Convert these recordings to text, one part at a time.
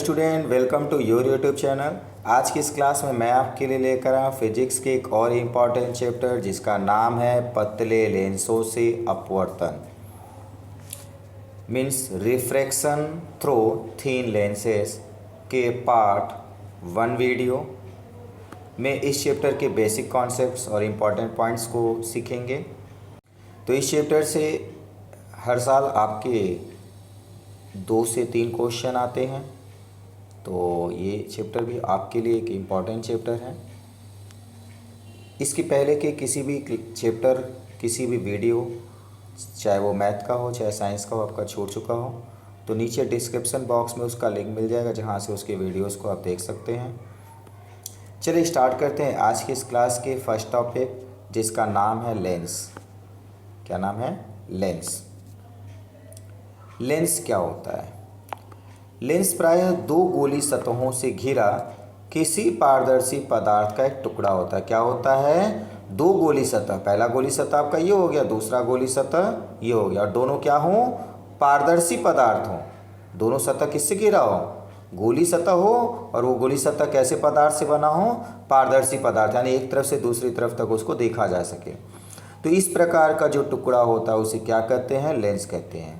Student, welcome to your YouTube channel. आज की इस क्लास में मैं आपके लिए लेकर आया फिजिक्स के एक और इम्पॉर्टेंट चैप्टर जिसका नाम है पतले लेंसों से अपवर्तन, means refraction through thin lenses के पार्ट 1 वीडियो में इस चैप्टर के बेसिक कॉन्सेप्ट्स और इम्पॉर्टेंट पॉइंट्स को सीखेंगे। तो इस चैप्टर से हर साल आपके 2 से 3 क्वेश्चन आते हैं, तो ये चैप्टर भी आपके लिए एक इम्पॉर्टेंट चैप्टर है। इसके पहले के किसी भी चैप्टर, किसी भी वीडियो, चाहे वो मैथ का हो चाहे साइंस का हो, आपका छूट चुका हो तो नीचे डिस्क्रिप्शन बॉक्स में उसका लिंक मिल जाएगा, जहाँ से उसके वीडियोस को आप देख सकते हैं। चलिए स्टार्ट करते हैं आज की इस क्लास के फर्स्ट टॉपिक, जिसका नाम है लेंस। क्या नाम है? लेंस। लेंस क्या होता है? लेंस प्रायः 2 गोली सतहों से घिरा किसी पारदर्शी पदार्थ का एक टुकड़ा होता है। क्या होता है? 2 गोली सतह, पहला गोली सतह आपका ये हो गया, दूसरा गोली सतह ये हो गया, और दोनों क्या हो? पारदर्शी पदार्थ हो। दोनों सतह किससे घिरा हो? गोली सतह हो, और वो गोली सतह कैसे पदार्थ से बना हो? पारदर्शी पदार्थ, यानी एक तरफ से दूसरी तरफ तक उसको देखा जा सके। तो इस प्रकार का जो टुकड़ा होता है उसे क्या कहते हैं? लेंस कहते हैं।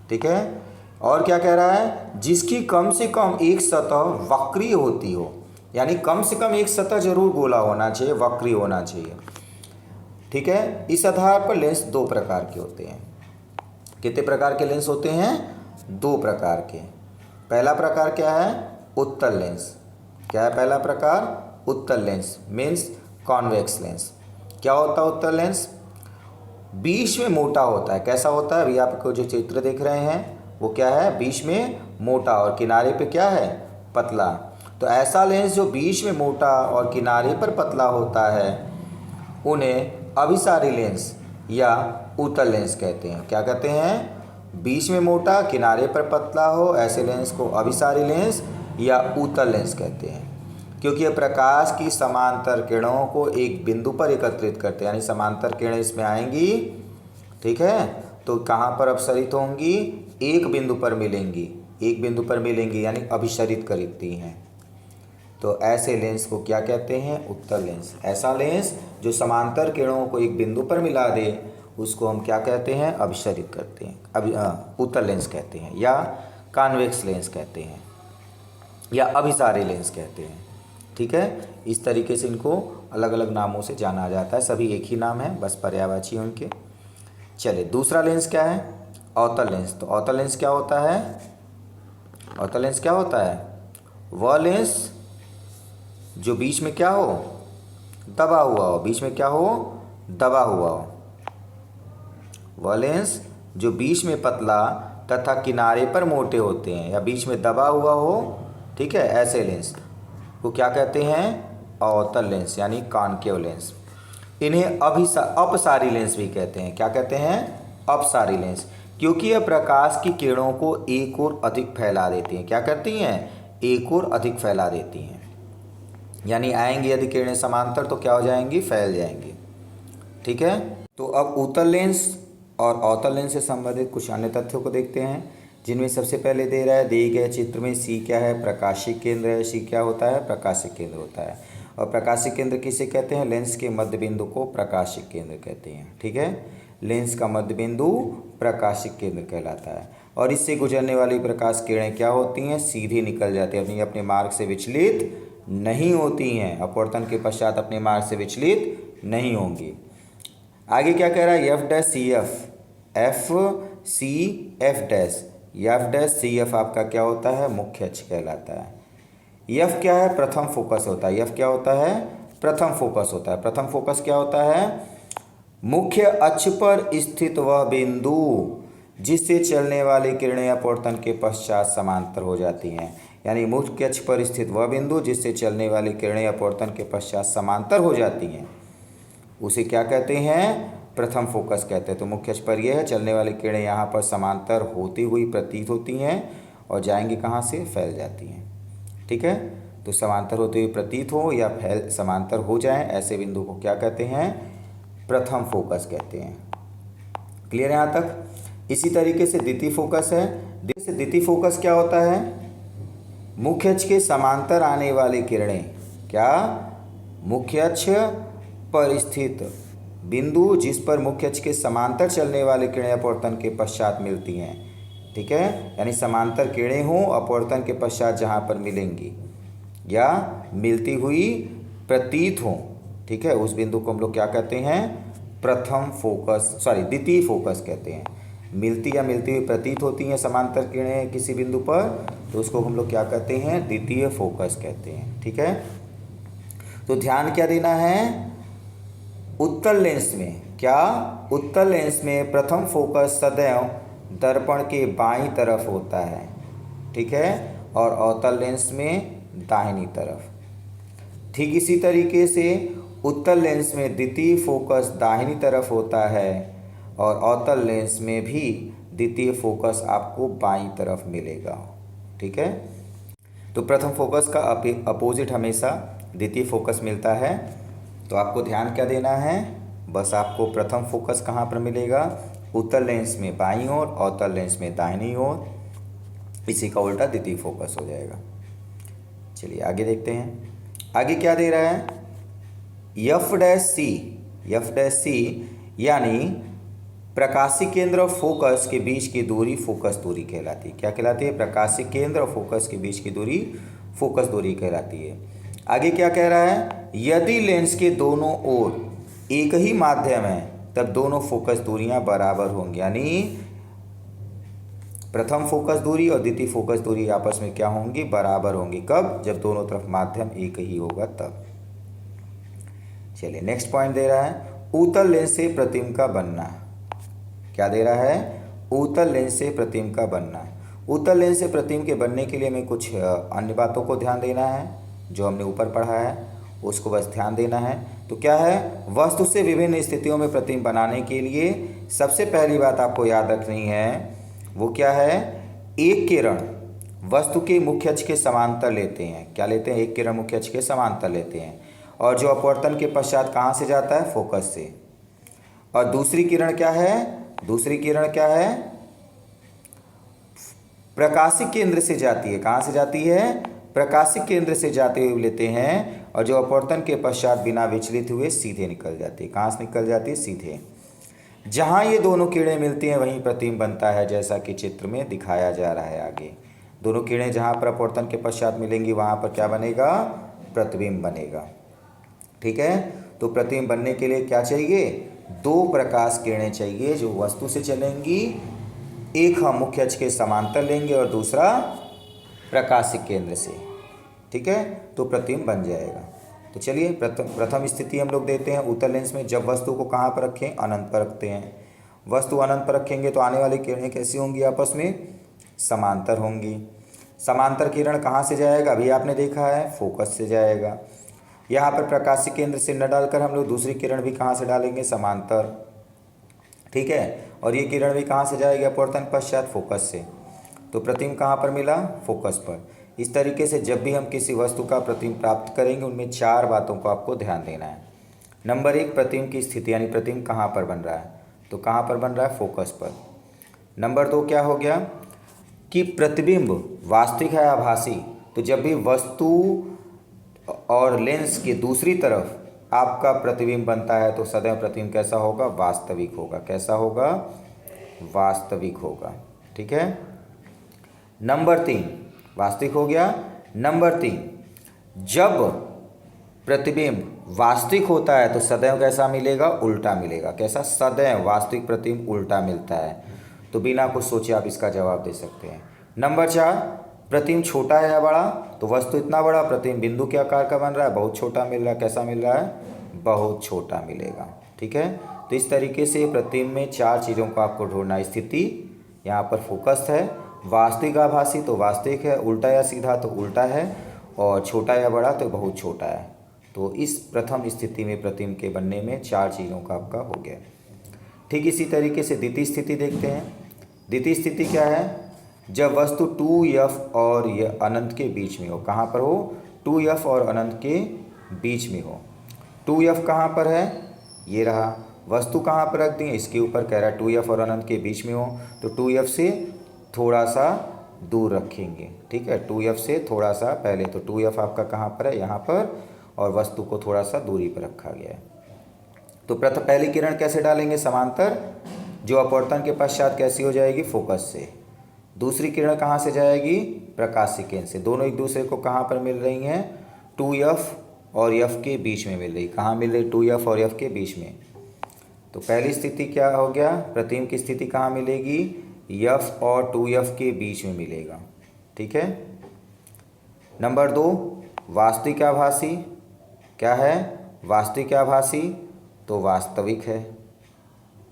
ठीक है। और क्या कह रहा है? जिसकी कम से कम एक सतह वक्रीय होती हो, यानी कम से कम एक सतह जरूर गोला होना चाहिए, वक्रीय होना चाहिए। ठीक है। इस आधार पर लेंस 2 प्रकार के होते हैं। कितने प्रकार के लेंस होते हैं? 2 प्रकार के। पहला प्रकार क्या है? उत्तल लेंस। क्या है पहला प्रकार? उत्तल लेंस, मीन्स कॉन्वेक्स लेंस। क्या होता है उत्तल लेंस? बीच में मोटा होता है। कैसा होता है? अभी आपको जो चित्र देख रहे हैं वो क्या है? बीच में मोटा और किनारे पे क्या है? पतला। तो ऐसा लेंस जो बीच में मोटा और किनारे पर पतला होता है उन्हें अभिसारी लेंस या उत्तल लेंस कहते हैं। क्या कहते हैं? बीच में मोटा, किनारे पर पतला हो, ऐसे लेंस को अभिसारी लेंस या उत्तल लेंस कहते हैं, क्योंकि ये प्रकाश की समांतर किरणों को एक बिंदु पर एकत्रित करते हैं, यानी समांतर किरणें इसमें आएंगी। ठीक है। तो कहाँ पर अपसरित होंगी? एक बिंदु पर मिलेंगी, एक बिंदु पर मिलेंगी, यानी अभिसरित करती हैं। तो ऐसे लेंस को क्या कहते हैं? उत्तल लेंस। ऐसा लेंस जो समांतर किरणों को एक बिंदु पर मिला दे उसको हम क्या कहते हैं? अभिसरित करते हैं, उत्तल लेंस कहते हैं, या कॉन्वेक्स लेंस कहते हैं, या अभिसारी लेंस कहते हैं। ठीक है। इस तरीके से इनको अलग अलग नामों से जाना जाता है, सभी एक ही नाम है, बस पर्यायवाची उनके। चलिए दूसरा लेंस क्या है? अवतल लेंस। तो अवतल लेंस क्या होता है? अवतल लेंस क्या होता है? वह लेंस जो बीच में क्या हो? दबा हुआ हो। बीच में क्या हो? दबा हुआ हो। वह लेंस जो बीच में पतला तथा किनारे पर मोटे होते हैं या बीच में दबा हुआ हो, ठीक है, ऐसे लेंस को क्या कहते हैं? अवतल लेंस, यानी कॉनकेव लेंस। इन्हें अपसारी लेंस भी कहते हैं। क्या कहते हैं? अपसारी लेंस, क्योंकि यह प्रकाश की किरणों को एक और अधिक फैला देती हैं। क्या करती हैं? एक और अधिक फैला देती हैं, यानी आएंगी यदि किरणें समांतर तो क्या हो जाएंगी? फैल जाएंगी। ठीक है। तो अब उत्तल लेंस और अवतल लेंस से संबंधित कुछ अन्य तथ्यों को देखते हैं, जिनमें सबसे पहले दे रहा है, दिए गए चित्र में सी क्या है? प्रकाशिक केंद्र है। सी क्या होता है? प्रकाशिक केंद्र होता है। और प्रकाशिक केंद्र किसे कहते हैं? लेंस के मध्य बिंदु को प्रकाशिक केंद्र कहते हैं। ठीक है। लेंस का मध्य बिंदु प्रकाशिक केंद्र कहलाता है, और इससे गुजरने वाली प्रकाश किरणें क्या होती हैं? सीधी निकल जाती हैं, अपनी अपने मार्ग से विचलित नहीं होती हैं। अपवर्तन के पश्चात अपने मार्ग से विचलित नहीं होंगी। आगे क्या कह रहा है? F dash C F, F C F dash, F dash C F आपका क्या होता है? मुख्य अक्ष कहलाता है। एफ क्या है? प्रथम फोकस होता है। एफ क्या होता है? प्रथम फोकस होता है। प्रथम फोकस क्या होता है? मुख्य अक्ष पर स्थित वह बिंदु जिससे चलने वाली किरणें अपवर्तन के पश्चात समांतर हो जाती हैं, यानी मुख्य अक्ष पर स्थित वह बिंदु जिससे चलने वाली किरणें अपवर्तन के पश्चात समांतर हो जाती हैं, उसे क्या कहते हैं? प्रथम फोकस कहते हैं। तो मुख्य अक्ष पर यह है, चलने वाली किरणें यहाँ पर समांतर होती हुई प्रतीत होती हैं और जाएंगी कहाँ से? फैल जाती हैं। ठीक है। तो समांतर होते हुए प्रतीत हो या फैल समांतर हो जाएं, ऐसे बिंदु को क्या कहते हैं? प्रथम फोकस कहते हैं। क्लियर है यहाँ तक? इसी तरीके से द्वितीय फोकस है। द्वितीय फोकस क्या होता है? मुख्य अक्ष के समांतर आने वाली किरणें, क्या, मुख्य अक्ष पर स्थित बिंदु जिस पर मुख्य अक्ष के समांतर चलने वाली किरणें अपवर्तन के पश्चात मिलती हैं, ठीक है, यानी समांतर किरणें हों अपवर्तन के पश्चात जहाँ पर मिलेंगी या मिलती हुई प्रतीत हों, ठीक है, उस बिंदु को हम लोग क्या कहते हैं, प्रथम फोकस, द्वितीय फोकस कहते हैं। मिलती या मिलती हुई प्रतीत होती हैं समांतर किरणें किसी बिंदु पर, तो उसको हम लोग क्या कहते हैं, द्वितीय फोकस कहते हैं, ठीक है। तो ध्यान क्या देना है, उत्तल लेंस में, क्या, उत्तल लेंस में प्रथम फोकस सदैव दर्पण के बाईं तरफ होता है, ठीक है, और अवतल लेंस में दाहिनी तरफ। ठीक इसी तरीके से उत्तल लेंस में द्वितीय फोकस दाहिनी तरफ होता है और अवतल लेंस में भी द्वितीय फोकस आपको बाईं तरफ मिलेगा, ठीक है। तो प्रथम फोकस का अपोजिट हमेशा द्वितीय फोकस मिलता है। तो आपको ध्यान क्या देना है, बस आपको प्रथम फोकस कहाँ पर मिलेगा, उत्तल लेंस में बाईं ओर, अवतल लेंस में दाहिनी ओर, इसी का उल्टा द्वितीय फोकस हो जाएगा। चलिए आगे देखते हैं, आगे क्या दे रहा है, एफ डैश सी यानी प्रकाशी केंद्र और फोकस के बीच की दूरी फोकस दूरी कहलाती है। क्या कहलाती है, प्रकाशी केंद्र और फोकस के बीच की दूरी फोकस दूरी कहलाती है। आगे क्या कह रहा है, यदि लेंस के दोनों ओर एक ही माध्यम है तब दोनों फोकस दूरियां बराबर होंगी, यानी प्रथम फोकस दूरी और द्वितीय फोकस दूरी आपस में क्या होंगी, बराबर होंगी। कब, जब दोनों तरफ माध्यम एक ही होगा तब। चलिए नेक्स्ट पॉइंट दे रहा है, उत्तल लेंस से प्रतिबिंब का बनना। क्या दे रहा है, उत्तल लेंस से प्रतिबिंब का बनना। उत्तल लेंस से प्रतिबिंब के बनने के लिए हमें कुछ अन्य बातों को ध्यान देना है, जो हमने ऊपर पढ़ा है उसको बस ध्यान देना है। तो क्या है, वस्तु से विभिन्न स्थितियों में प्रतिबिंब बनाने के लिए सबसे पहली बात आपको याद रखनी है, वो क्या है, एक किरण वस्तु के मुख्य अक्ष के समांतर लेते हैं। क्या लेते हैं, एक किरण मुख्य अक्ष के समांतर लेते हैं, और जो अपवर्तन के पश्चात कहाँ से जाता है, फोकस से। और दूसरी किरण क्या है, दूसरी किरण क्या है, प्रकाशिक केंद्र से जाती है। कहाँ से जाती है, प्रकाशिक केंद्र से जाते हुए लेते हैं, और जो अपवर्तन के पश्चात बिना विचलित हुए सीधे निकल जाती है। कहाँ से निकल जाती है, सीधे। जहाँ ये दोनों किरणें मिलती हैं वहीं प्रतिबिंब बनता है, जैसा कि चित्र में दिखाया जा रहा है। आगे दोनों किरणें जहाँ पर अपवर्तन के पश्चात मिलेंगी वहाँ पर क्या बनेगा, प्रतिबिंब बनेगा, ठीक है। तो प्रतिबिंब बनने के लिए क्या चाहिए, दो प्रकाश किरणें चाहिए जो वस्तु से चलेंगी, एक हम मुख्य अक्ष के समांतर लेंगे और दूसरा प्रकाशिक केंद्र से, ठीक है, तो प्रतिबिंब बन जाएगा। तो चलिए प्रथम स्थिति हम लोग देते हैं उत्तल लेंस में, जब वस्तु को कहाँ पर रखें, अनंत पर रखते हैं। वस्तु अनंत पर रखेंगे तो आने वाली किरणें कैसी होंगी, आपस में समांतर होंगी। समांतर किरण कहाँ से जाएगा, अभी आपने देखा है, फोकस से जाएगा। यहाँ पर प्रकाशिक केंद्र से न डालकर हम लोग दूसरी किरण भी कहाँ से डालेंगे, समांतर, ठीक है। और ये किरण भी कहाँ से जाएगी, अपवर्तन पश्चात, फोकस से। तो प्रतिबिंब कहाँ पर मिला, फोकस पर। इस तरीके से जब भी हम किसी वस्तु का प्रतिबिंब प्राप्त करेंगे उनमें चार बातों को आपको ध्यान देना है। नंबर एक, प्रतिबिंब की स्थिति, यानी प्रतिबिंब कहाँ पर बन रहा है, तो कहाँ पर बन रहा है, फोकस पर। नंबर दो क्या हो गया कि प्रतिबिंब वास्तविक है आभासी। तो जब भी वस्तु और लेंस की दूसरी तरफ आपका प्रतिबिंब बनता है तो सदैव प्रतिबिंब कैसा होगा, वास्तविक होगा। कैसा होगा, वास्तविक होगा, ठीक है। नंबर तीन, वास्तविक हो गया। नंबर तीन, जब प्रतिबिंब वास्तविक होता है तो सदैव कैसा मिलेगा, उल्टा मिलेगा। कैसा, सदैव वास्तविक प्रतिबिंब उल्टा मिलता है। तो बिना कुछ सोचे आप इसका जवाब दे सकते हैं। नंबर चार, प्रतिबिंब छोटा है या बड़ा, तो वस्तु इतना बड़ा, प्रतिबिंब बिंदु के आकार का बन रहा है, बहुत छोटा मिल रहा है। कैसा मिल रहा है, बहुत छोटा मिलेगा, ठीक है। तो इस तरीके से प्रतिबिंब में चार चीज़ों को आपको ढूंढना। स्थिति, यहाँ पर फोकस है, वास्तविक आभासी तो वास्तविक है, उल्टा या सीधा तो उल्टा है, और छोटा या बड़ा तो बहुत छोटा है। तो इस प्रथम स्थिति में प्रतिबिंब के बनने में चार चीज़ों का आपका हो गया। ठीक इसी तरीके से द्वितीय स्थिति देखते हैं। द्वितीय स्थिति क्या है, जब वस्तु 2f और यह अनंत के बीच में हो। कहाँ पर हो, 2f और अनंत के बीच में हो। 2f कहाँ पर है, ये रहा। वस्तु कहाँ पर रख दी, इसके ऊपर कह रहा है 2f और अनंत के बीच में हो। तो 2f से थोड़ा सा दूर रखेंगे। ठीक है, 2f से थोड़ा सा पहले, तो 2f आपका कहाँ पर है, यहाँ पर, और वस्तु को थोड़ा सा दूरी पर रखा गया है। तो पहली किरण कैसे डालेंगे, समांतर, जो अपवर्तन के पश्चात कैसी हो जाएगी, फोकस से। दूसरी किरण कहाँ से जाएगी, प्रकाशीय केंद्र से। दोनों एक दूसरे को कहाँ पर मिल रही हैं, 2f और f के बीच में मिल रही। कहाँ मिल रही, 2f और f के बीच में। तो पहली स्थिति क्या हो गया, प्रतिबिंब की स्थिति कहाँ मिलेगी, f और 2f के बीच में मिलेगा। ठीक है। नंबर 2, वास्तविक आभासी। क्या है, वास्तविक आभासी, तो वास्तविक है।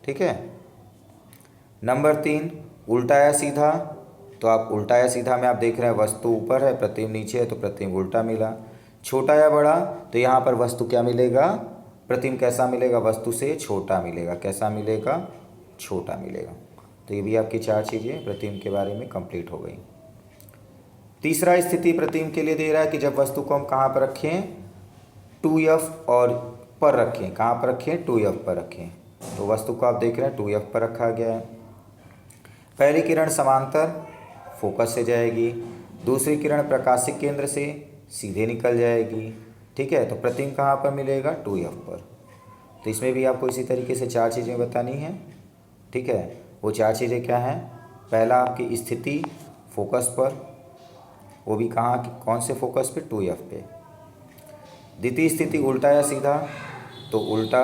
ठीक है। नंबर 3, उल्टा या सीधा। तो आप उल्टा या सीधा में आप देख रहे हैं वस्तु ऊपर है, प्रतिबिंब नीचे है, तो प्रतिबिंब उल्टा मिला। छोटा या बड़ा, तो यहाँ पर वस्तु क्या मिलेगा, प्रतिबिंब कैसा मिलेगा, वस्तु से छोटा मिलेगा। कैसा मिलेगा, छोटा मिलेगा। तो ये भी आपकी 4 चीज़ें प्रतिबिंब के बारे में कंप्लीट हो गई। तीसरा स्थिति प्रतिबिंब के लिए दे रहा है कि जब वस्तु को हम कहाँ पर रखें, 2f और पर रखें। कहाँ पर रखें, 2f पर रखें। तो वस्तु को आप देख रहे हैं 2f पर रखा गया है। पहली किरण समांतर फोकस से जाएगी, दूसरी किरण प्रकाशिक केंद्र से सीधे निकल जाएगी। ठीक है। तो प्रतिबिंब कहाँ पर मिलेगा, 2f पर। तो इसमें भी आपको इसी तरीके से 4 चीज़ें बतानी हैं। ठीक है। वो 4 चीज़ें क्या हैं, पहला आपकी स्थिति फोकस पर, वो भी कहाँ, कौन से फोकस पे, 2f पे। द्वितीय स्थिति उल्टा या सीधा, तो उल्टा।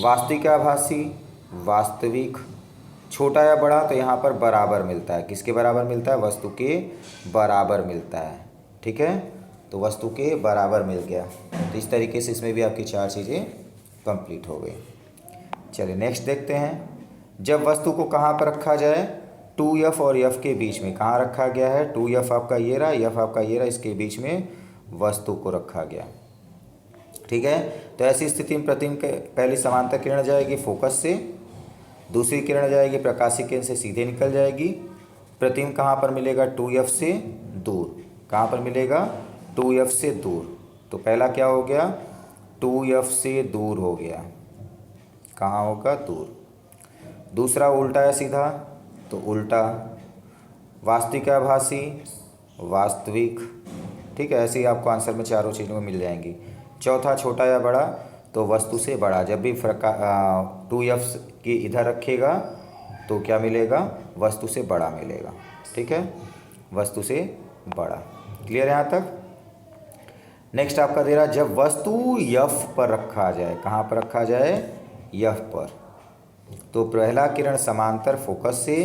वास्तविक या आभासी, वास्तविक। छोटा या बड़ा, तो यहाँ पर बराबर मिलता है। किसके बराबर मिलता है, वस्तु के बराबर मिलता है। ठीक है। तो वस्तु के बराबर मिल गया। तो इस तरीके से इसमें भी आपकी 4 चीज़ें कंप्लीट हो गई। चलिए नेक्स्ट देखते हैं। जब वस्तु को कहाँ पर रखा जाए, 2f और f के बीच में। कहाँ रखा गया है, 2f आपका ये रहा, f आपका ये रहा, इसके बीच में वस्तु को रखा गया। ठीक है। तो ऐसी स्थिति में प्रतिबिंब के पहली समांतर किरण जाएगी फोकस से, दूसरी किरण जाएगी प्रकाशिक केंद्र से सीधे निकल जाएगी। प्रतिबिंब कहाँ पर मिलेगा, 2f से दूर। कहाँ पर मिलेगा, 2f से दूर। तो पहला क्या हो गया, 2f से दूर हो गया। कहाँ होगा, दूर। दूसरा उल्टा या सीधा, तो उल्टा। वास्तविक या आभासी, वास्तविक। ठीक है। ऐसे ही आपको आंसर में चारों चीज़ों में मिल जाएंगी। चौथा छोटा या बड़ा, तो वस्तु से बड़ा। जब भी 2f की इधर रखेगा तो क्या मिलेगा, वस्तु से बड़ा मिलेगा। ठीक है, वस्तु से बड़ा। क्लियर है यहाँ तक। नेक्स्ट आपका दे रहा, जब वस्तु f पर रखा जाए। कहाँ पर रखा जाए, f पर। तो पहला किरण समांतर फोकस से,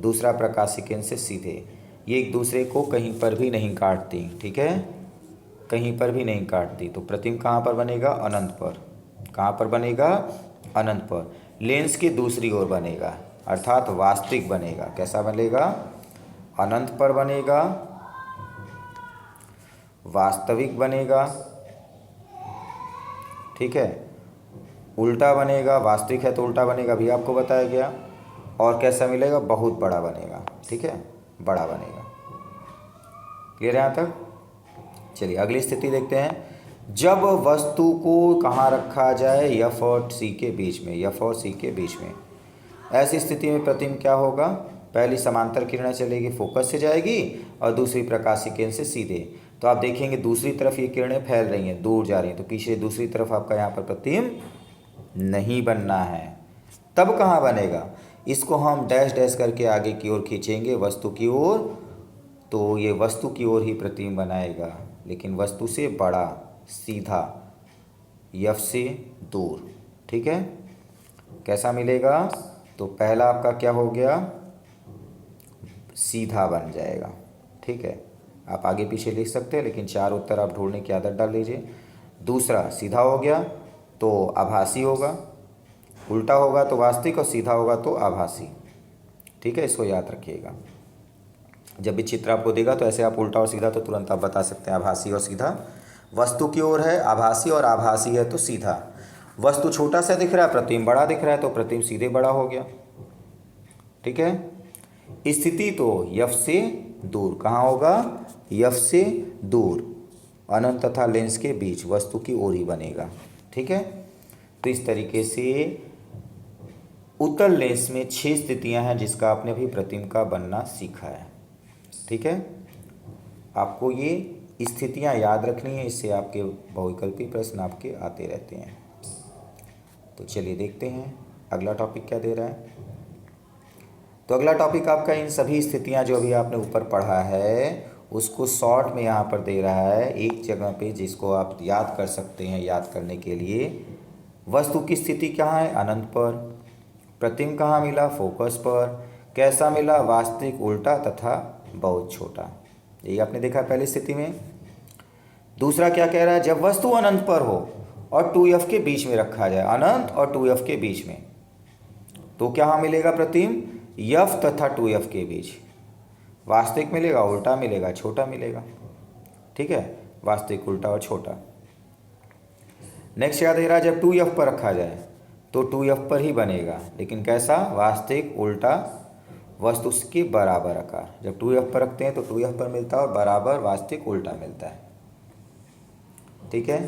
दूसरा प्रकाशिक केंद्र से सीधे। ये एक दूसरे को कहीं पर भी नहीं काटती। ठीक है, कहीं पर भी नहीं काटती। तो प्रतिबिंब कहाँ पर बनेगा, अनंत पर। कहाँ पर बनेगा, अनंत पर। लेंस की दूसरी ओर बनेगा, अर्थात वास्तविक बनेगा। कैसा बनेगा, अनंत पर बनेगा, वास्तविक बनेगा। ठीक है, उल्टा बनेगा। वास्तविक है तो उल्टा बनेगा, अभी आपको बताया गया। और कैसा मिलेगा, बहुत बड़ा बनेगा। ठीक है, बड़ा बनेगा। क्लियर है यहाँ तक। चलिए अगली स्थिति देखते हैं। जब वस्तु को कहाँ रखा जाए, f और c के बीच में। f और c के बीच में। ऐसी स्थिति में प्रतिबिंब क्या होगा, पहली समांतर किरणें चलेगी, फोकस से जाएगी, और दूसरी प्रकाशिक केंद्र से सीधे। तो आप देखेंगे दूसरी तरफ ये किरणें फैल रही हैं, दूर जा रही हैं, तो पीछे दूसरी तरफ आपका यहाँ पर प्रतिबिंब नहीं बनना है। तब कहाँ बनेगा, इसको हम डैश डैश करके आगे की ओर खींचेंगे, वस्तु की ओर। तो ये वस्तु की ओर ही प्रतिबिंब बनाएगा, लेकिन वस्तु से बड़ा, सीधा, f से दूर। ठीक है, कैसा मिलेगा, तो पहला आपका क्या हो गया, सीधा बन जाएगा। ठीक है, आप आगे पीछे लिख सकते हैं, लेकिन 4 उत्तर आप ढूंढने की आदत डाल लीजिए। दूसरा सीधा हो गया तो आभासी होगा, उल्टा होगा तो वास्तविक, और सीधा होगा तो आभासी। ठीक है, इसको याद रखिएगा। जब भी चित्र आपको देगा तो ऐसे आप उल्टा और सीधा तो तुरंत आप बता सकते हैं, आभासी और सीधा। वस्तु की ओर है आभासी, और आभासी है तो सीधा। वस्तु छोटा सा दिख रहा है, प्रतिबिंब बड़ा दिख रहा है, तो प्रतिबिंब सीधे बड़ा हो गया। ठीक है, स्थिति तो f से दूर। कहाँ होगा, f से दूर, अनंत तथा लेंस के बीच, वस्तु की ओर ही बनेगा। ठीक है, तो इस तरीके से उत्तल लेंस में 6 स्थितियां हैं जिसका आपने अभी प्रतिबिंब का बनना सीखा है। ठीक। ठीक है, आपको ये स्थितियाँ याद रखनी है, इससे आपके बहुविकल्पी प्रश्न आपके आते रहते हैं। तो चलिए देखते हैं अगला टॉपिक क्या दे रहा है। तो अगला टॉपिक आपका इन सभी स्थितियाँ जो अभी आपने ऊपर पढ़ा है उसको शॉर्ट में यहाँ पर दे रहा है एक जगह पे, जिसको आप याद कर सकते हैं। याद करने के लिए वस्तु की स्थिति कहाँ है, अनंत पर। प्रतिबिंब कहाँ मिला, फोकस पर। कैसा मिला, वास्तविक, उल्टा तथा बहुत छोटा। यही आपने देखा पहली स्थिति में। दूसरा क्या कह रहा है, जब वस्तु अनंत पर हो और 2f के बीच में रखा जाए, अनंत और 2f के बीच में, तो क्या मिलेगा प्रतिबिंब, f तथा 2f के बीच। वास्तविक मिलेगा, उल्टा मिलेगा, छोटा मिलेगा। ठीक है, वास्तविक, उल्टा और छोटा। नेक्स्ट क्या दे रहा है, जब 2f पर रखा जाए तो 2f पर ही बनेगा, लेकिन कैसा, वास्तविक, उल्टा, वस्तु के बराबर आकार। जब 2f पर रखते हैं तो 2f पर मिलता है और बराबर, वास्तविक, उल्टा मिलता है। ठीक है,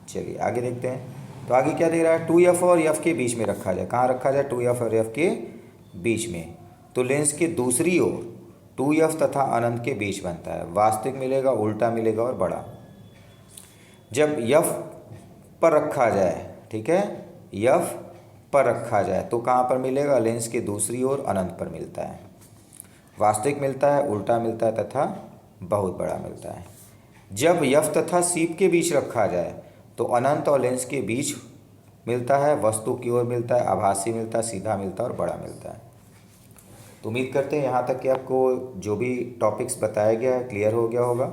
चलिए आगे देखते हैं। तो आगे क्या दे रहा है, 2f और f के बीच में रखा जाए। कहाँ रखा जाए, 2f और f के बीच में, तो लेंस के दूसरी ओर 2f तथा अनंत के बीच बनता है। वास्तविक मिलेगा, उल्टा मिलेगा और बड़ा। जब f पर रखा जाए, ठीक है, f पर रखा जाए तो कहाँ पर मिलेगा, लेंस के दूसरी ओर अनंत पर मिलता है। वास्तविक मिलता है, उल्टा मिलता है तथा बहुत बड़ा मिलता है। जब f तथा सीप के बीच रखा जाए तो अनंत और लेंस के बीच मिलता है, वस्तु की ओर मिलता है, आभासी मिलता है, सीधा मिलता है और बड़ा मिलता है। तो उम्मीद करते हैं यहाँ तक कि आपको जो भी टॉपिक्स बताया गया है क्लियर हो गया होगा।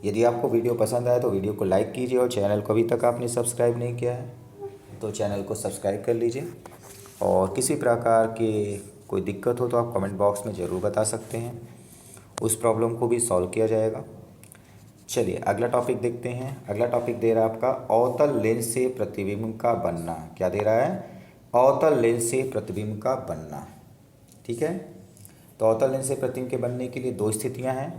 यदि आपको वीडियो पसंद आए तो वीडियो को लाइक कीजिए और चैनल को अभी तक आपने सब्सक्राइब नहीं किया है तो चैनल को सब्सक्राइब कर लीजिए। और किसी प्रकार की कोई दिक्कत हो तो आप कमेंट बॉक्स में ज़रूर बता सकते हैं, उस प्रॉब्लम को भी सॉल्व किया जाएगा। चलिए अगला टॉपिक देखते हैं। अगला टॉपिक दे रहा है आपका अवतल लेंस से प्रतिबिंब का बनना। क्या दे रहा है, अवतल लेंस से प्रतिबिंब का बनना। ठीक है, तो अवतल लेंस से प्रतिबिंब के बनने के लिए दो स्थितियां हैं,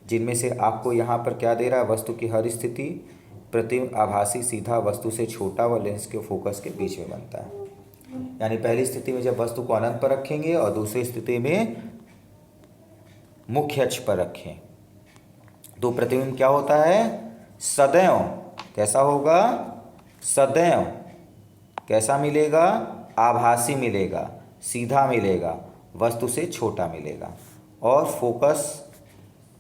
जिनमें से आपको यहाँ पर क्या दे रहा है, वस्तु की हर स्थिति प्रतिबिंब आभासी सीधा वस्तु से छोटा व लेंस के फोकस के बीच में बनता है। यानी पहली स्थिति में जब वस्तु को अनंत पर रखेंगे और दूसरी स्थिति में मुख्य अक्ष पर रखें तो प्रतिबिंब क्या होता है, सदैव कैसा होगा, सदैव कैसा मिलेगा, आभासी मिलेगा, सीधा मिलेगा, वस्तु से छोटा मिलेगा और फोकस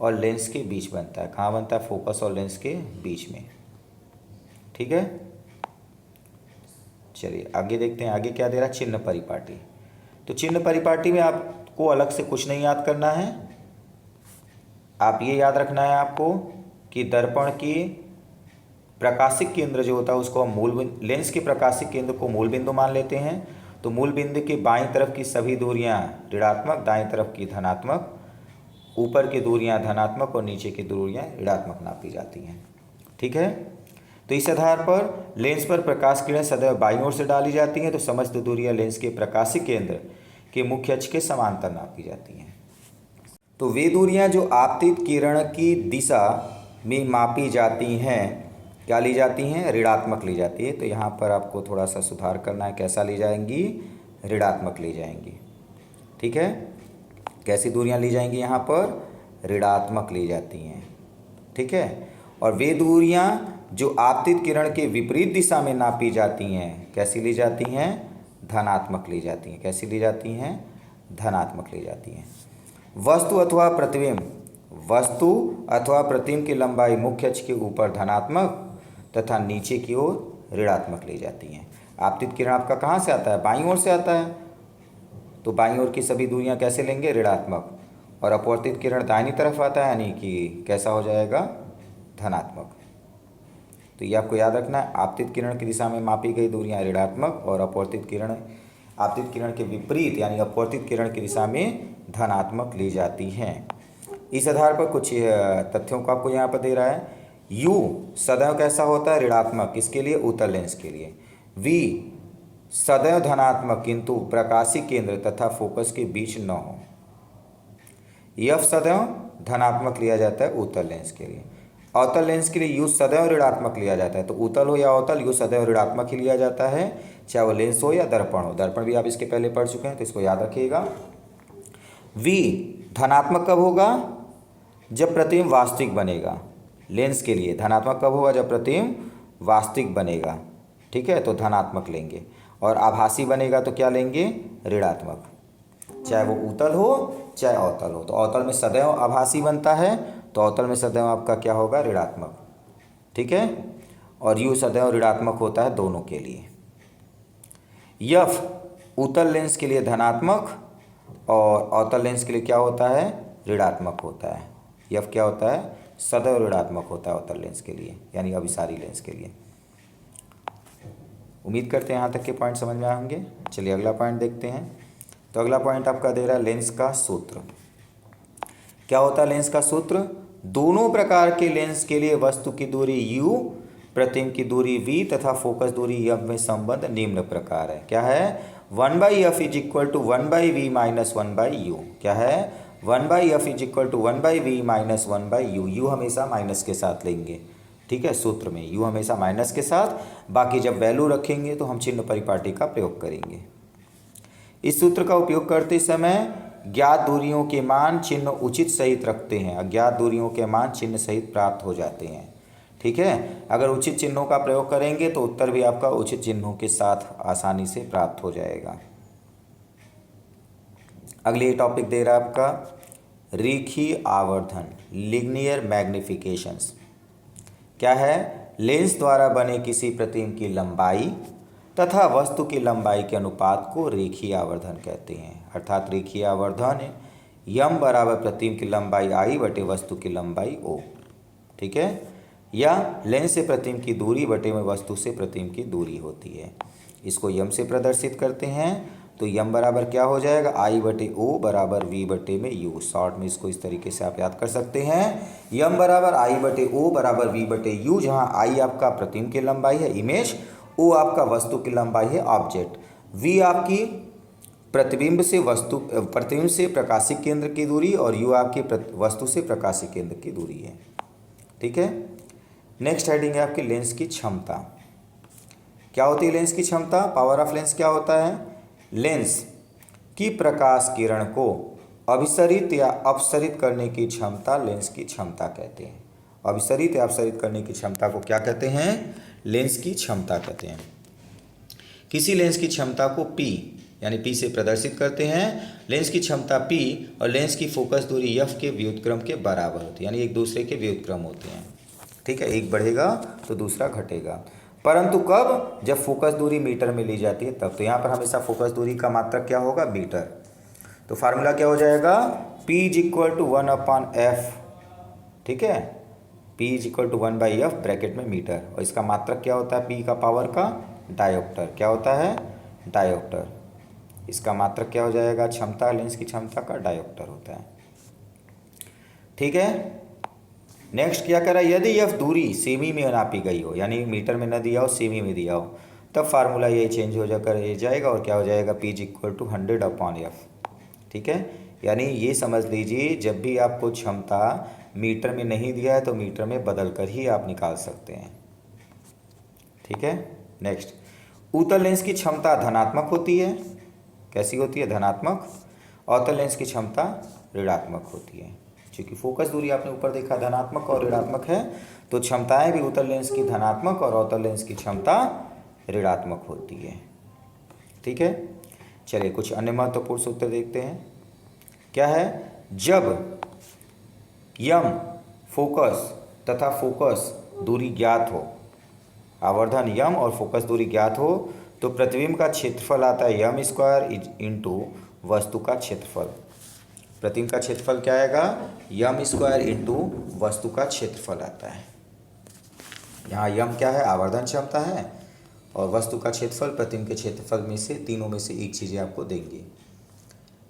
और लेंस के बीच बनता है। कहाँ बनता है, फोकस और लेंस के बीच में। ठीक है, चलिए आगे देखते हैं। आगे क्या दे रहा है, चिन्ह परिपाटी। तो चिन्ह परिपाटी में आपको अलग से कुछ नहीं याद करना है, आप ये याद रखना है आपको कि दर्पण की प्रकाशिक केंद्र जो होता है उसको हम लेंस के प्रकाशिक केंद्र को मूल बिंदु मान लेते हैं। तो मूल बिंदु के बाईं तरफ की सभी दूरियां ऋणात्मक, दाईं तरफ की धनात्मक, ऊपर की दूरियां धनात्मक और नीचे की दूरियां ऋणात्मक नापी जाती हैं। ठीक है, तो इस आधार पर लेंस पर प्रकाश किरणें सदैव बाईं ओर से डाली जाती हैं, तो समस्त दूरियां लेंस के प्रकाशिक केंद्र के मुख्य अक्ष के समांतर नापी जाती हैं। तो वे दूरियां जो आपतित किरण की दिशा में मापी जाती हैं क्या ली जाती हैं, ऋणात्मक ली जाती है। तो यहाँ पर आपको थोड़ा सा सुधार करना है, कैसा ली जाएंगी, ऋणात्मक ली जाएंगी। ठीक है, कैसी दूरियां ली जाएंगी, यहाँ पर ऋणात्मक ली जाती हैं। ठीक है, और वे दूरियां जो आपतित किरण के विपरीत दिशा में नापी जाती हैं कैसी ली जाती हैं, धनात्मक ली जाती हैं। कैसी ली जाती हैं, धनात्मक ली जाती हैं। वस्तु अथवा प्रतिबिंब, वस्तु अथवा प्रतिबिंब की लंबाई मुख्य अक्ष के ऊपर धनात्मक तथा नीचे की ओर ऋणात्मक ली जाती हैं। आपतित किरण आपका कहाँ से आता है, बाईं ओर से आता है, तो बाईं ओर की सभी दूरियां कैसे लेंगे, ऋणात्मक, और अपवर्तित किरण दाहिनी तरफ आता है यानी कि कैसा हो जाएगा, धनात्मक। तो ये आपको याद रखना है, आपतित किरण की दिशा में मापी गई दूरियां ऋणात्मक और अपवर्तित किरण आपतित किरण के विपरीत यानी अपवर्तित किरण की दिशा में धनात्मक ली जाती हैं। इस आधार पर कुछ तथ्यों को आपको यहाँ पर दे रहा है। U सदैव कैसा होता है, ऋणात्मक, किसके लिए, उत्तल लेंस के लिए। V सदैव धनात्मक किंतु प्रकाशिक केंद्र तथा फोकस के बीच न हो। F सदैव धनात्मक लिया जाता है उत्तल लेंस के लिए। अवतल लेंस के लिए U सदैव ऋणात्मक लिया जाता है। तो उत्तल हो या अवतल, U सदैव ऋणात्मक ही लिया जाता है, चाहे वो लेंस हो या दर्पण हो। दर्पण भी आप इसके पहले पढ़ चुके हैं तो इसको याद रखिएगा। V धनात्मक कब होगा? जब प्रतिबिंब वास्तविक बनेगा। लेंस के लिए धनात्मक कब होगा? जब प्रतिबिंब वास्तविक बनेगा। ठीक है, तो धनात्मक लेंगे। और आभासी बनेगा तो क्या लेंगे? ऋणात्मक। चाहे वो उत्तल हो चाहे अवतल हो। तो अवतल में सदैव आभासी बनता है, तो अवतल में सदैव आपका क्या होगा? ऋणात्मक। ठीक है, और यू सदैव ऋणात्मक होता है दोनों के लिए। यफ उत्तल लेंस के लिए धनात्मक और अवतल लेंस के लिए क्या होता है? ऋणात्मक होता है। यफ क्या होता है? सदैव ऋणात्मक होता है अवतल लेंस के लिए, यानी अभिसारी लेंस के लिए। उम्मीद करते हैं यहाँ तक के पॉइंट समझ में आएंगे। चलिए अगला पॉइंट देखते हैं। तो अगला पॉइंट आपका दे रहा है लेंस का सूत्र। क्या होता है लेंस का सूत्र? दोनों प्रकार के लेंस के लिए वस्तु की दूरी u, प्रतिबिंब की दूरी v तथा फोकस दूरी f में संबंध निम्न प्रकार है। क्या है? 1/f is equal to 1/v minus 1/u। क्या है? 1/f is equal to 1/v minus 1/u। u हमेशा माइनस के साथ लेंगे। ठीक है, सूत्र में u हमेशा माइनस के साथ, बाकी जब वैल्यू रखेंगे तो हम चिन्ह परिपाटी का प्रयोग करेंगे। इस सूत्र का उपयोग करते समय ज्ञात दूरियों के मान चिन्ह उचित सहित रखते हैं। अज्ञात दूरियों के मान चिन्ह सहित प्राप्त हो जाते हैं। ठीक है, अगर उचित चिन्हों का प्रयोग करेंगे तो उत्तर भी आपका उचित चिन्हों के साथ आसानी से प्राप्त हो जाएगा। अगले टॉपिक दे रहा है आपका रेखीय आवर्धन, लिनियर मैग्निफिकेशंस। क्या है? लेंस द्वारा बने किसी प्रतिबिंब की लंबाई तथा वस्तु की लंबाई के अनुपात को रेखीय आवर्धन कहते हैं। अर्थात रेखीय आवर्धन यम बराबर प्रतिबिंब की लंबाई आई बटे वस्तु की लंबाई ओ। ठीक है, या लेंस से प्रतिबिंब की दूरी बटे में वस्तु से प्रतिबिंब की दूरी होती है। इसको यम से प्रदर्शित करते हैं तो यम बराबर क्या हो जाएगा? आई बटे ओ बराबर वी बटे में यू। शॉर्ट में इसको इस तरीके से आप याद कर सकते हैं। यम बराबर आई बटे ओ बराबर वी बटे यू, जहाँ आई आपका प्रतिबिंब की लंबाई है इमेज, ओ आपका वस्तु की लंबाई है ऑब्जेक्ट, वी आपकी प्रतिबिंब से प्रकाशिक केंद्र की दूरी और यू आपकी वस्तु से प्रकाशिक केंद्र की दूरी है। ठीक है, नेक्स्ट हेडिंग है आपकी लेंस की क्षमता। क्या होती है लेंस की क्षमता? पावर ऑफ लेंस क्या होता है? लेंस की प्रकाश किरण को अभिसरित या अपसरित करने की क्षमता लेंस की क्षमता कहते हैं। अभिसरित या अपसरित करने की क्षमता को क्या कहते हैं? लेंस की क्षमता कहते हैं। किसी लेंस की क्षमता को P यानी P से प्रदर्शित करते हैं। लेंस की क्षमता P और लेंस की फोकस दूरी f के व्युत्क्रम के बराबर होती है, यानी एक दूसरे के व्युत्क्रम होते हैं। ठीक है, एक बढ़ेगा तो दूसरा घटेगा, परंतु कब? जब फोकस दूरी मीटर में ली जाती है तब। तो यहाँ पर हमेशा फोकस दूरी का मात्रक क्या होगा? मीटर। तो फार्मूला क्या हो जाएगा? P is equal to 1/f। ठीक है, P is equal to 1/f bracket में मीटर, और इसका मात्रक क्या होता है? P का पावर का डायोप्टर। क्या होता है? डायोप्टर। इसका मात्रक क्या हो जाएगा? क्षमता, लेंस की क्षमता का डायोप्टर होता है। ठीक है, नेक्स्ट क्या करा? यदि यह दूरी सेमी में नापी गई हो, यानी मीटर में न दिया हो, सेमी में दिया हो, तब फार्मूला ये चेंज हो जाकर ये जाएगा और क्या हो जाएगा? P is equal to 100/f। ठीक है, यानी ये समझ लीजिए जब भी आपको क्षमता मीटर में नहीं दिया है तो मीटर में बदल कर ही आप निकाल सकते हैं। ठीक है, नेक्स्ट उत्तल लेंस की क्षमता धनात्मक होती है। कैसी होती है? धनात्मक। अवतल लेंस की क्षमता ऋणात्मक होती है। क्योंकि फोकस दूरी आपने ऊपर देखा धनात्मक और ऋणात्मक है, तो क्षमताएं भी उत्तल लेंस की धनात्मक और अवतल लेंस की क्षमता ऋणात्मक होती है। ठीक है, चलिए कुछ अन्य महत्वपूर्ण सूत्र देखते हैं। क्या है? जब यम फोकस तथा फोकस दूरी ज्ञात हो, आवर्धन यम और फोकस दूरी ज्ञात हो, तो प्रतिबिंब का क्षेत्रफल आता है यम स्क्वायर इंटू वस्तु का क्षेत्रफल। प्रतिबिंब का क्षेत्रफल क्या आएगा? यम स्क्वायर इंटू वस्तु का क्षेत्रफल आता है। यहाँ यम क्या है? आवर्धन क्षमता है, और वस्तु का क्षेत्रफल प्रतिबिंब के क्षेत्रफल में से तीनों में से एक चीज़ें आपको देंगे।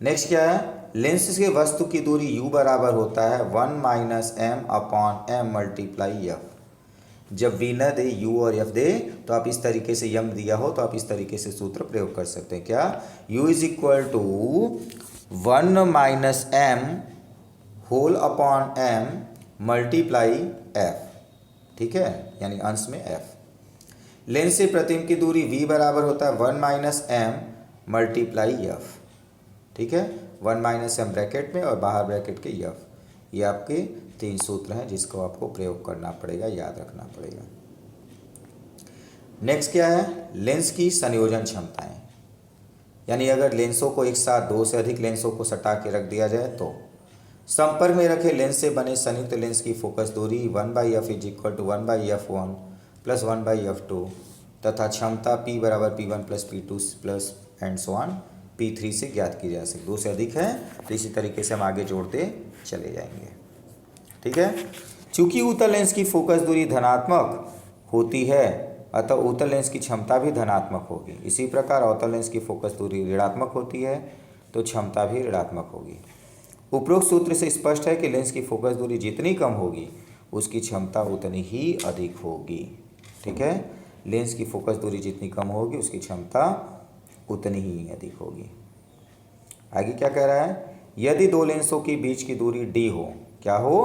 नेक्स्ट क्या है? लेंस के वस्तु की दूरी u बराबर होता है 1 - m/m मल्टीप्लाई f। जब v न दे, u और f दे, तो आप इस तरीके से यम दिया हो तो आप इस तरीके से सूत्र प्रयोग कर सकते हैं। क्या? u is equal to 1 - m/m multiply f। ठीक है, यानी अंश में f। लेंस से प्रतिबिंब की दूरी v बराबर होता है 1 - m मल्टीप्लाई f। ठीक है, 1 माइनस एम ब्रैकेट में और बाहर ब्रैकेट के एफ। ये आपके 3 सूत्र हैं जिसको आपको प्रयोग करना पड़ेगा, याद रखना पड़ेगा। नेक्स्ट क्या है, लेंस की संयोजन क्षमताएं। यानी अगर लेंसों को एक साथ 2 से अधिक लेंसों को सटा के रख दिया जाए तो संपर्क में रखे लेंस से बने संयुक्त लेंस की फोकस दूरी 1/f is equal to 1/f1 plus 1/f2 तथा क्षमता P बराबर P1 plus P2 plus and so on P3 से ज्ञात की जा सकती। 2 से अधिक है तो इसी तरीके से हम आगे जोड़ते चले जाएंगे। ठीक है, चूंकि उत्तल लेंस की फोकस दूरी धनात्मक होती है अतः उत्तल लेंस की क्षमता भी धनात्मक होगी। इसी प्रकार अवतल लेंस की फोकस दूरी ऋणात्मक होती है तो क्षमता भी ऋणात्मक होगी। उपरोक्त सूत्र से स्पष्ट है कि लेंस की फोकस दूरी जितनी कम होगी उसकी क्षमता उतनी ही अधिक होगी। ठीक है, लेंस की फोकस दूरी जितनी कम होगी उसकी क्षमता उतनी ही अधिक होगी। आगे क्या कह रहा है, यदि 2 लेंसों के बीच की दूरी d हो, क्या हो,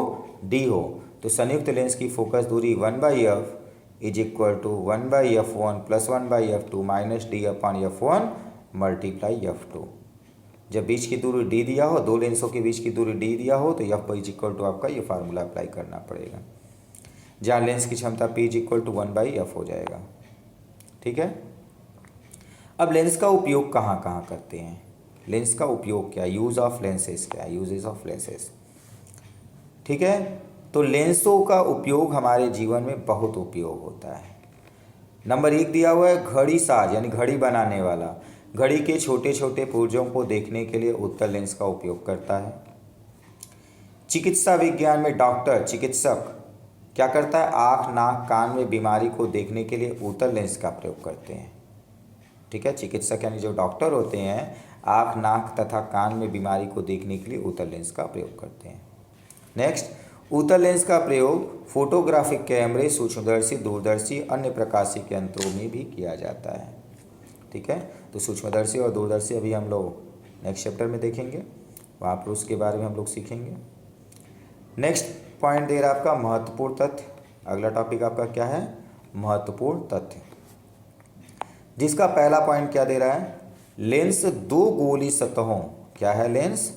d हो, तो संयुक्त लेंस की फोकस दूरी 1/f is equal to 1/f1 plus 1/f2 minus d/f1 multiply f2। जब बीच की दूरी d दिया हो, 2 लेंसों के बीच की दूरी d दिया हो तो f इज इक्वल टू आपका ये फार्मूला अप्लाई करना पड़ेगा, जहाँ लेंस की क्षमता p is equal to 1/f हो जाएगा। ठीक है, अब लेंस का उपयोग कहाँ कहाँ करते हैं, लेंस का उपयोग क्या, यूज़ ऑफ लेंसेज क्या, यूजेज ऑफ लेंसेज। ठीक है, तो लेंसों का उपयोग हमारे जीवन में बहुत उपयोग होता है। नंबर 1 दिया हुआ है, घड़ी साज यानी घड़ी बनाने वाला घड़ी के छोटे छोटे पुर्जों को देखने के लिए उत्तल लेंस का उपयोग करता है। चिकित्सा विज्ञान में डॉक्टर चिकित्सक क्या करता है, आँख नाक कान में बीमारी को देखने के लिए उत्तल लेंस का प्रयोग करते हैं। ठीक है, चिकित्सक यानी जो डॉक्टर होते हैं आँख नाक तथा कान में बीमारी को देखने के लिए उत्तल लेंस का प्रयोग करते हैं। नेक्स्ट, उत्तल लेंस का प्रयोग फोटोग्राफिक कैमरे, सूक्ष्मदर्शी, दूरदर्शी, अन्य प्रकाशिक यंत्रों में भी किया जाता है। ठीक है, तो सूक्ष्मदर्शी और दूरदर्शी अभी हम लोग नेक्स्ट चैप्टर में देखेंगे, वहाँ पर उसके बारे में हम लोग सीखेंगे। नेक्स्ट पॉइंट दे रहा है आपका महत्वपूर्ण तथ्य। अगला टॉपिक आपका क्या है, महत्वपूर्ण तथ्य, जिसका पहला पॉइंट क्या दे रहा है, लेंस 2 गोली सतहों, क्या है, लेंस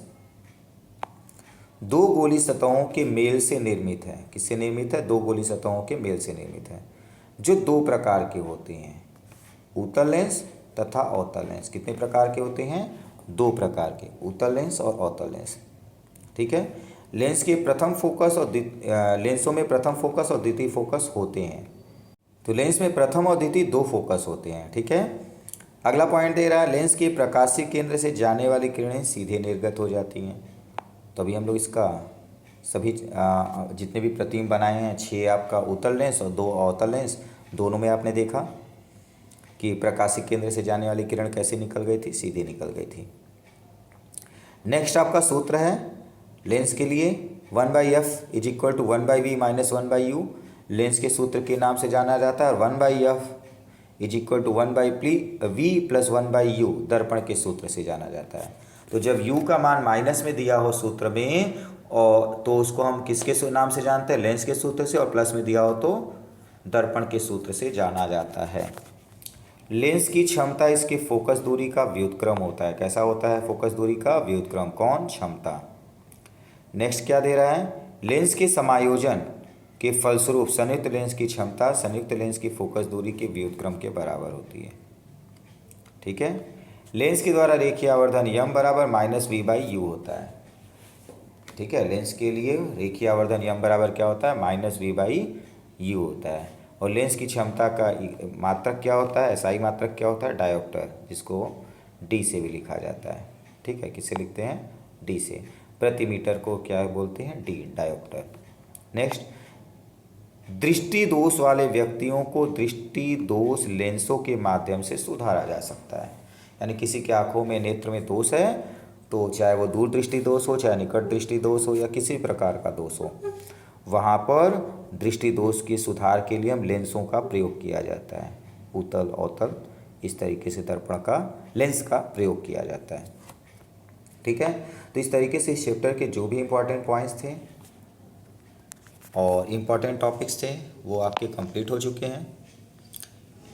2 गोली सतहों के मेल से निर्मित है। किससे निर्मित है, 2 गोली सतहों के मेल से निर्मित है, जो 2 प्रकार के होते हैं, उत्तल लेंस तथा अवतल लेंस। कितने प्रकार के होते हैं, 2 प्रकार के, उत्तल लेंस और अवतल लेंस। ठीक है, लेंस के प्रथम फोकस और लेंसों में प्रथम फोकस और द्वितीय फोकस होते हैं। तो लेंस में प्रथम और द्वितीय 2 फोकस होते हैं। ठीक है, अगला पॉइंट दे रहा है, लेंस के प्रकाशीय केंद्र से जाने वाली किरणें सीधे निर्गत हो जाती हैं। तो अभी हम लोग इसका सभी जितने भी प्रतिबिंब बनाए हैं, 6 आपका उत्तल लेंस और 2 अवतल लेंस, दोनों में आपने देखा कि प्रकाशिक केंद्र से जाने वाली किरण कैसे निकल गई थी, सीधे निकल गई थी। नेक्स्ट आपका सूत्र है लेंस के लिए 1/f is equal to 1/v minus 1/u। Lens के सूत्र के नाम से जाना जाता है। 1/f is equal to 1/v plus 1/u दर्पण के सूत्र से जाना जाता है। तो जब u का मान माइनस में दिया हो सूत्र में, और तो उसको हम किसके नाम से जानते हैं, लेंस के सूत्र से, और प्लस में दिया हो तो दर्पण के सूत्र से जाना जाता है। लेंस की क्षमता इसके फोकस दूरी का व्युत्क्रम होता है। कैसा होता है, फोकस दूरी का व्युत्क्रम, कौन, क्षमता। नेक्स्ट क्या दे रहा है, लेंस के समायोजन के फलस्वरूप संयुक्त लेंस की क्षमता संयुक्त लेंस की फोकस दूरी के व्युत्क्रम के बराबर होती है। ठीक है, लेंस के द्वारा रेखीय आवर्धन यम बराबर -v/u होता है। ठीक है, लेंस के लिए रेखीय आवर्धन यम बराबर क्या होता है, -v/u होता है। और लेंस की क्षमता का मात्रक क्या होता है, SI मात्रक क्या होता है, डायोप्टर, जिसको D से भी लिखा जाता है। ठीक है, किससे लिखते हैं, D से। प्रति मीटर को क्या बोलते हैं, D, डायोप्टर। नेक्स्ट, दृष्टि दोष वाले व्यक्तियों को दृष्टि दोष लेंसों के माध्यम से सुधारा जा सकता है। यानी किसी के आंखों में, नेत्र में दोष है, तो चाहे वो दूर दृष्टि दोष हो, चाहे निकट दृष्टि दोष हो, या किसी प्रकार का दोष हो, वहाँ पर दृष्टि दोष के सुधार के लिए हम लेंसों का प्रयोग किया जाता है। उत्तल अवतल इस तरीके से दर्पण का, लेंस का प्रयोग किया जाता है। ठीक है, तो इस तरीके से इस चैप्टर के जो भी इम्पोर्टेंट पॉइंट्स थे और इम्पॉर्टेंट टॉपिक्स थे वो आपके कंप्लीट हो चुके हैं।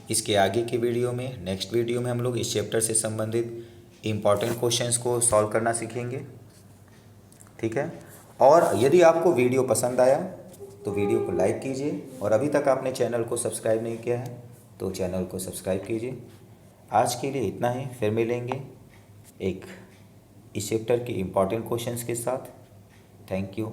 इसके आगे के वीडियो में, नेक्स्ट वीडियो में हम लोग इस चैप्टर से संबंधित इम्पॉर्टेंट क्वेश्चंस को सॉल्व करना सीखेंगे, ठीक है। और यदि आपको वीडियो पसंद आया तो वीडियो को लाइक कीजिए, और अभी तक आपने चैनल को सब्सक्राइब नहीं किया है तो चैनल को सब्सक्राइब कीजिए। आज के लिए इतना ही, फिर मिलेंगे एक इस चैप्टर के इम्पॉर्टेंट क्वेश्चंस के साथ। Thank you.